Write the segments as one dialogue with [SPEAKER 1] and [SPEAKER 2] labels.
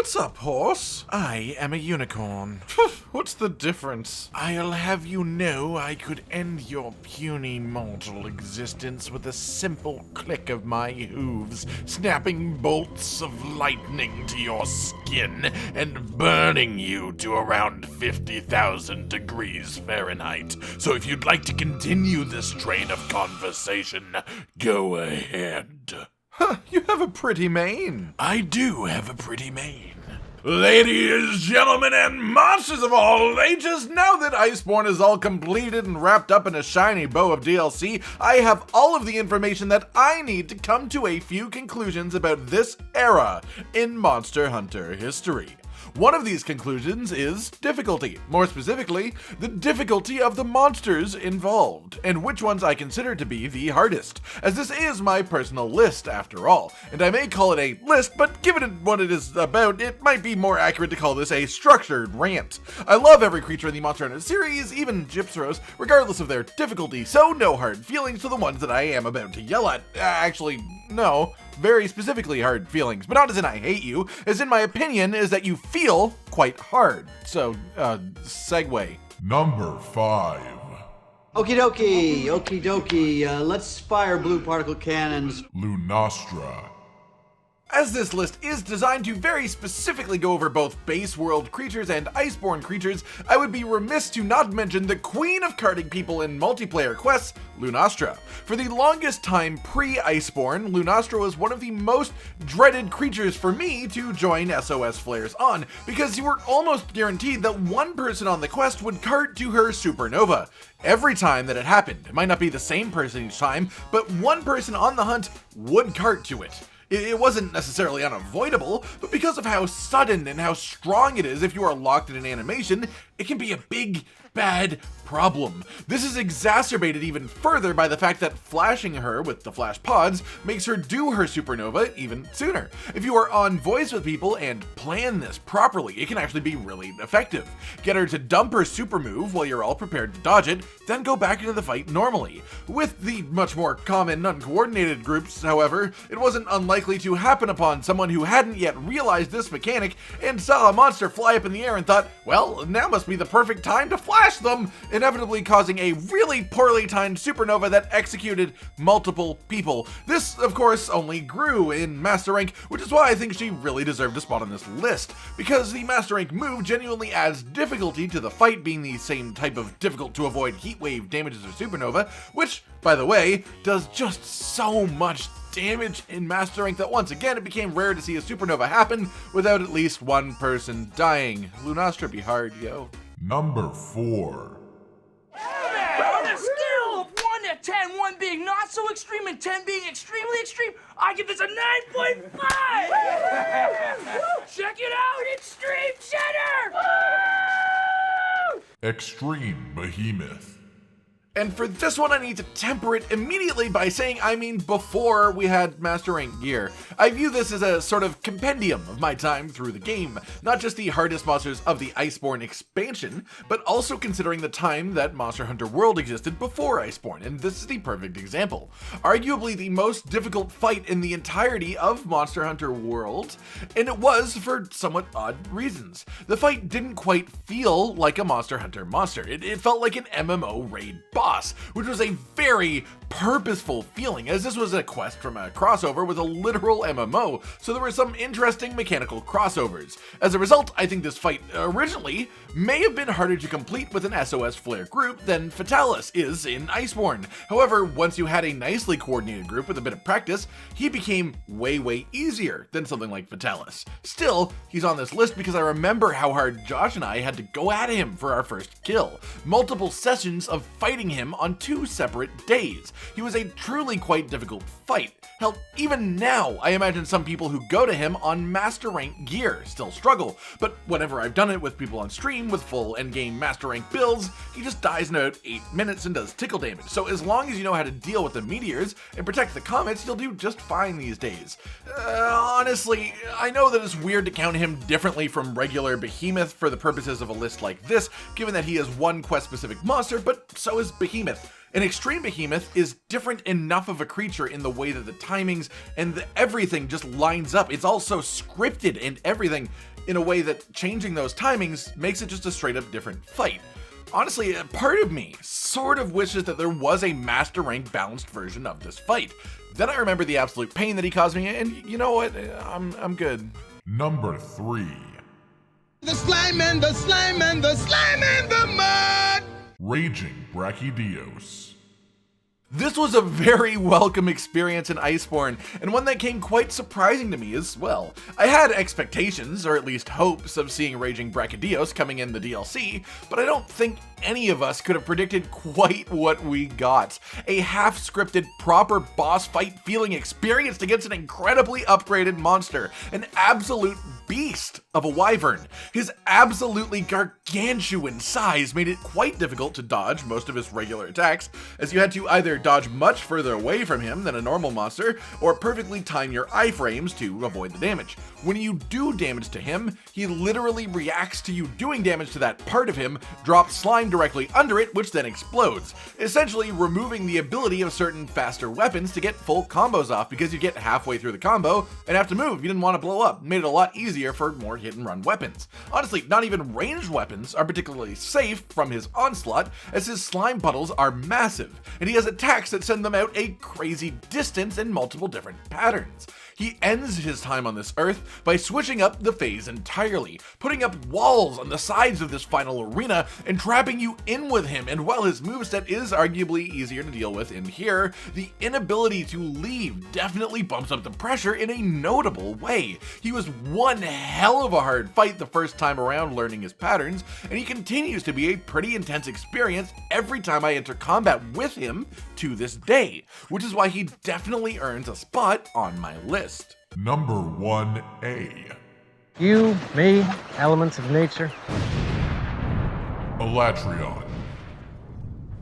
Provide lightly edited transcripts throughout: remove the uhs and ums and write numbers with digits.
[SPEAKER 1] What's up, horse? I am a unicorn. What's the difference? I'll have you know I could end your puny mortal existence with a simple click of my hooves, snapping bolts of lightning to your skin and burning you to around 50,000 degrees Fahrenheit. So if you'd like to continue this train of conversation, go ahead. Huh, you have a pretty mane. I do have a pretty mane. Ladies, gentlemen, and monsters of all ages, now that Iceborne is all completed and wrapped up in a shiny bow of DLC, I have all of the information that I need to come to a few conclusions about this era in Monster Hunter history. One of these conclusions is difficulty. More specifically, the difficulty of the monsters involved, and which ones I consider to be the hardest, as this is my personal list after all. And I may call it a list, but given what it is about, it might be more accurate to call this a structured rant. I love every creature in the Monster Hunter series, even Gypseros, regardless of their difficulty, so no hard feelings to the ones that I am about to yell at. Actually, no. Very specifically hard feelings, but not as in I hate you, as in my opinion is that you feel quite hard. So, segue.
[SPEAKER 2] Number 5.
[SPEAKER 3] Okie dokie, let's fire blue particle cannons.
[SPEAKER 2] Lunastra.
[SPEAKER 1] As this list is designed to very specifically go over both base world creatures and Iceborne creatures, I would be remiss to not mention the queen of carding people in multiplayer quests, Lunastra. For the longest time pre-Iceborne, Lunastra was one of the most dreaded creatures for me to join SOS flares on, because you were almost guaranteed that one person on the quest would cart to her supernova. Every time that it happened, it might not be the same person each time, but one person on the hunt would cart to it. It wasn't necessarily unavoidable, but because of how sudden and how strong it is if you are locked in an animation, it can be a big, bad problem. This is exacerbated even further by the fact that flashing her with the flash pods makes her do her supernova even sooner. If you are on voice with people and plan this properly, it can actually be really effective. Get her to dump her super move while you're all prepared to dodge it, then go back into the fight normally. With the much more common uncoordinated groups, however, it wasn't unlikely to happen upon someone who hadn't yet realized this mechanic and saw a monster fly up in the air and thought, well, now must be the perfect time to flash them, inevitably causing a really poorly timed supernova that executed multiple people. This, of course, only grew in Master Rank, which is why I think she really deserved a spot on this list, because the Master Rank move genuinely adds difficulty to the fight, being the same type of difficult to avoid heat wave damages of supernova, which, by the way, does just so much damage in Master Rank that once again it became rare to see a supernova happen without at least one person dying. Lunastra be hard, yo.
[SPEAKER 2] Number 4.
[SPEAKER 4] On a scale of 1 to 10, 1 being not so extreme and 10 being extremely extreme, I give this a 9.5! Check it out, Extreme Cheddar!
[SPEAKER 2] Extreme Behemoth.
[SPEAKER 1] And for this one, I need to temper it immediately by saying I mean before we had Master Rank gear. I view this as a sort of compendium of my time through the game, not just the hardest monsters of the Iceborne expansion, but also considering the time that Monster Hunter World existed before Iceborne, and this is the perfect example. Arguably the most difficult fight in the entirety of Monster Hunter World, and it was for somewhat odd reasons. The fight didn't quite feel like a Monster Hunter monster. It felt like an MMO raid boss, which was a very purposeful feeling, as this was a quest from a crossover with a literal MMO, so there were some interesting mechanical crossovers. As a result, I think this fight originally may have been harder to complete with an SOS flare group than Fatalis is in Iceborne. However, once you had a nicely coordinated group with a bit of practice, he became way easier than something like Fatalis. Still, he's on this list because I remember how hard Josh and I had to go at him for our first kill. Multiple sessions of fighting him on 2 separate days. He was a truly quite difficult fight. Hell, even now, I imagine some people who go to him on Master Rank gear still struggle, but whenever I've done it with people on stream with full endgame Master Rank builds, he just dies in about 8 minutes and does tickle damage, so as long as you know how to deal with the meteors and protect the comets, you'll do just fine these days. Honestly, I know that it's weird to count him differently from regular Behemoth for the purposes of a list like this, given that he is one quest-specific monster, but so is Behemoth. An Extreme Behemoth is different enough of a creature in the way that the timings and everything just lines up. It's all so scripted and everything in a way that changing those timings makes it just a straight up different fight. Honestly, a part of me sort of wishes that there was a master rank balanced version of this fight. Then I remember the absolute pain that he caused me, and you know what? I'm good.
[SPEAKER 2] Number 3.
[SPEAKER 5] The slime and the slime and the slime and the mud!
[SPEAKER 2] Raging Brachidos.
[SPEAKER 1] This was a very welcome experience in Iceborne, and one that came quite surprising to me as well. I had expectations, or at least hopes, of seeing Raging Brachidos coming in the DLC, but I don't think any of us could have predicted quite what we got. A half-scripted, proper boss fight feeling experienced against an incredibly upgraded monster, an absolute beast of a wyvern. His absolutely gargantuan size made it quite difficult to dodge most of his regular attacks, as you had to either dodge much further away from him than a normal monster, or perfectly time your iframes to avoid the damage. When you do damage to him, he literally reacts to you doing damage to that part of him, drops slime directly under it, which then explodes, essentially removing the ability of certain faster weapons to get full combos off, because you get halfway through the combo and have to move if you didn't want to blow up. Made it a lot easier for more hit and run weapons. Honestly, not even ranged weapons are particularly safe from his onslaught, as his slime puddles are massive, and he has attacks that send them out a crazy distance in multiple different patterns. He ends his time on this earth by switching up the phase entirely, putting up walls on the sides of this final arena and trapping you in with him, and while his moveset is arguably easier to deal with in here, the inability to leave definitely bumps up the pressure in a notable way. He was one hell of a hard fight the first time around learning his patterns, and he continues to be a pretty intense experience every time I enter combat with him to this day, which is why he definitely earns a spot on my list.
[SPEAKER 2] Number 1A.
[SPEAKER 6] You, me, elements of nature.
[SPEAKER 2] Elatrion.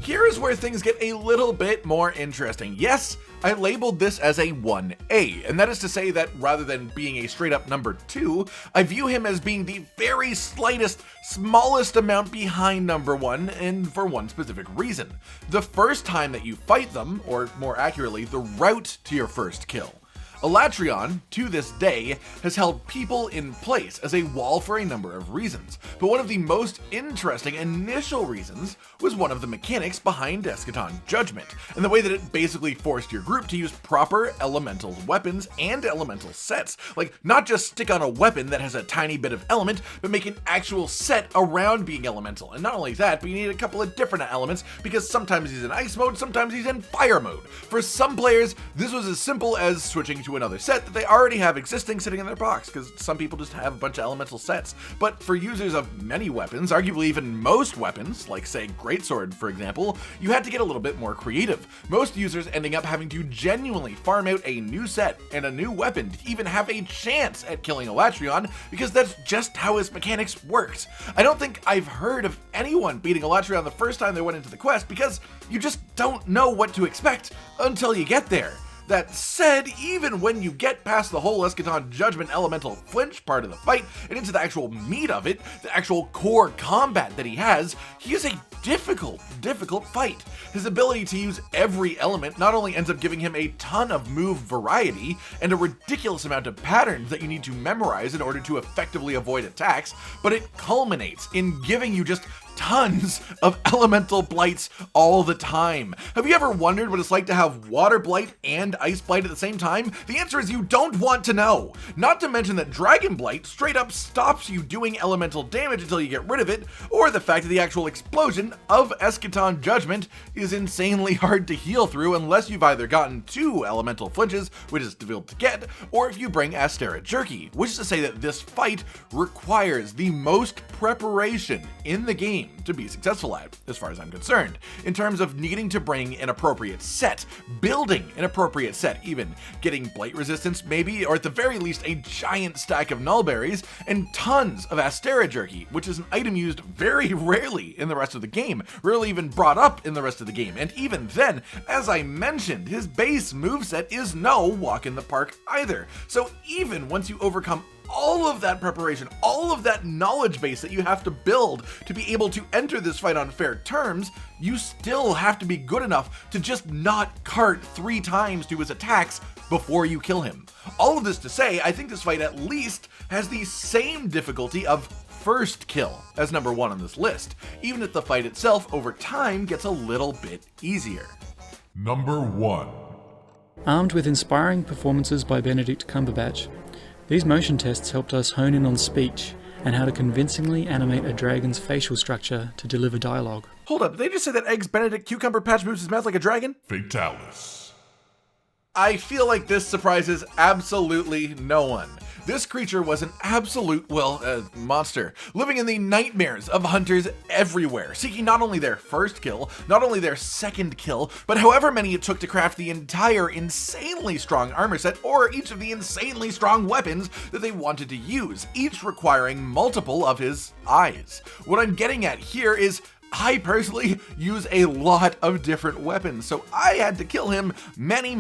[SPEAKER 1] Here is where things get a little bit more interesting. Yes, I labeled this as a 1A, and that is to say that rather than being a straight up number 2, I view him as being the very slightest, smallest amount behind number 1, and for one specific reason. The first time that you fight them, or more accurately, the route to your first kill. Elatrion, to this day, has held people in place as a wall for a number of reasons, but one of the most interesting initial reasons was one of the mechanics behind Eschaton Judgment, and the way that it basically forced your group to use proper elemental weapons and elemental sets. Like, not just stick on a weapon that has a tiny bit of element, but make an actual set around being elemental. And not only that, but you need a couple of different elements, because sometimes he's in ice mode, sometimes he's in fire mode. For some players, this was as simple as switching to another set that they already have existing sitting in their box, because some people just have a bunch of elemental sets. But for users of many weapons, arguably even most weapons, like say Greatsword for example, you had to get a little bit more creative. Most users ending up having to genuinely farm out a new set and a new weapon to even have a chance at killing Elatrion, because that's just how his mechanics worked. I don't think I've heard of anyone beating Elatrion the first time they went into the quest, because you just don't know what to expect until you get there. That said, even when you get past the whole Eschaton Judgment elemental flinch part of the fight and into the actual meat of it, the actual core combat that he is a difficult fight. His ability to use every element not only ends up giving him a ton of move variety and a ridiculous amount of patterns that you need to memorize in order to effectively avoid attacks, but it culminates in giving you just tons of elemental blights all the time. Have you ever wondered what it's like to have water blight and ice blight at the same time? The answer is you don't want to know. Not to mention that dragon blight straight up stops you doing elemental damage until you get rid of it, or the fact that the actual explosion of Eschaton Judgment is insanely hard to heal through unless you've either gotten 2 elemental flinches, which is difficult to get, or if you bring Astera Jerky, which is to say that this fight requires the most preparation in the game to be successful at, as far as I'm concerned, in terms of needing to bring an appropriate set, building an appropriate set even, getting blight resistance maybe, or at the very least a giant stack of nullberries, and tons of Astera Jerky, which is an item used very rarely in the rest of the game, rarely even brought up in the rest of the game, and even then, as I mentioned, his base moveset is no walk in the park either. So even once you overcome all of that preparation, all of that knowledge base that you have to build to be able to enter this fight on fair terms, you still have to be good enough to just not cart 3 times to his attacks before you kill him. All of this to say, I think this fight at least has the same difficulty of first kill as number 1 on this list, even if the fight itself over time gets a little bit easier.
[SPEAKER 2] Number 1.
[SPEAKER 7] Armed with inspiring performances by Benedict Cumberbatch, these motion tests helped us hone in on speech and how to convincingly animate a dragon's facial structure to deliver dialogue.
[SPEAKER 1] Hold up, did they just say that Eggs Benedict Cucumber Patch moves his mouth like a dragon?
[SPEAKER 2] Fatalis.
[SPEAKER 1] I feel like this surprises absolutely no one. This creature was an absolute, monster, living in the nightmares of hunters everywhere, seeking not only their first kill, not only their second kill, but however many it took to craft the entire insanely strong armor set or each of the insanely strong weapons that they wanted to use, each requiring multiple of his eyes. What I'm getting at here is I personally use a lot of different weapons, so I had to kill him many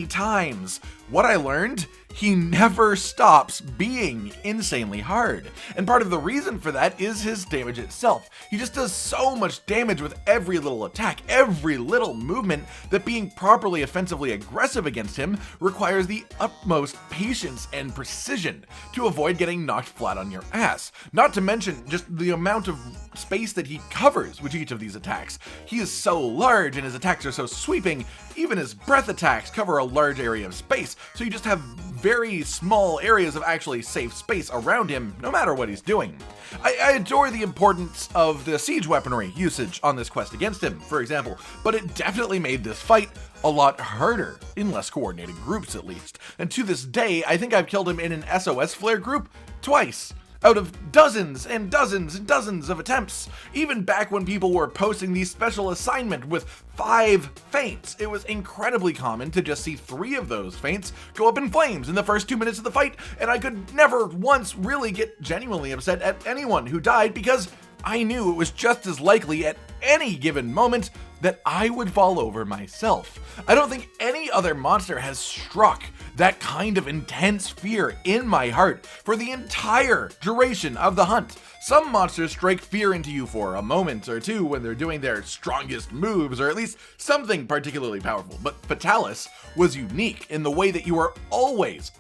[SPEAKER 1] times. What I learned? He never stops being insanely hard. And part of the reason for that is his damage itself. He just does so much damage with every little attack, every little movement, that being properly offensively aggressive against him requires the utmost patience and precision to avoid getting knocked flat on your ass. Not to mention just the amount of space that he covers with each of these attacks. He is so large and his attacks are so sweeping, even his breath attacks cover a large area of space, so you just have very small areas of actually safe space around him, no matter what he's doing. I adore the importance of the siege weaponry usage on this quest against him, for example, but it definitely made this fight a lot harder, in less coordinated groups at least. And to this day, I think I've killed him in an SOS flare group twice, out of dozens and dozens and dozens of attempts. Even back when people were posting the special assignment with 5 feints, it was incredibly common to just see 3 of those feints go up in flames in the first 2 minutes of the fight, and I could never once really get genuinely upset at anyone who died because I knew it was just as likely at any given moment that I would fall over myself. I don't think any other monster has struck that kind of intense fear in my heart for the entire duration of the hunt. Some monsters strike fear into you for a moment or two when they're doing their strongest moves, or at least something particularly powerful, but Fatalis was unique in the way that you are always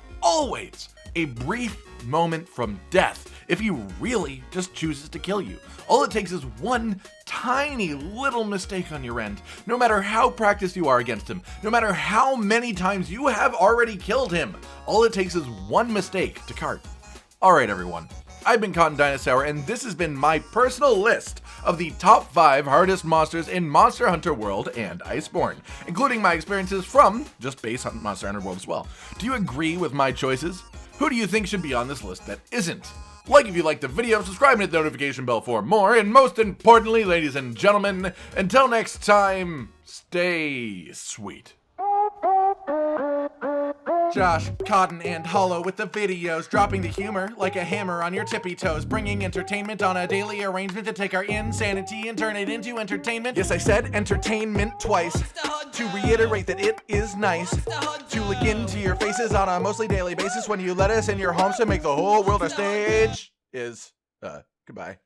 [SPEAKER 1] a brief moment from death if he really just chooses to kill you. All it takes is one tiny little mistake on your end. No matter how practiced you are against him, no matter how many times you have already killed him, all it takes is one mistake to cart. Alright everyone, I've been Cotton Dinosaur, and this has been my personal list of the top 5 hardest monsters in Monster Hunter World and Iceborne, including my experiences from just base Monster Hunter World as well. Do you agree with my choices? Who do you think should be on this list that isn't? Like if you liked the video, subscribe and hit the notification bell for more, and most importantly, ladies and gentlemen, until next time, stay sweet. Josh, Cotton, and Hollow with the videos, dropping the humor like a hammer on your tippy toes, bringing entertainment on a daily arrangement to take our insanity and turn it into entertainment. Yes, I said entertainment twice, to reiterate that it is nice to look into your faces on a mostly daily basis when you let us in your homes to make the whole world a stage. Goodbye.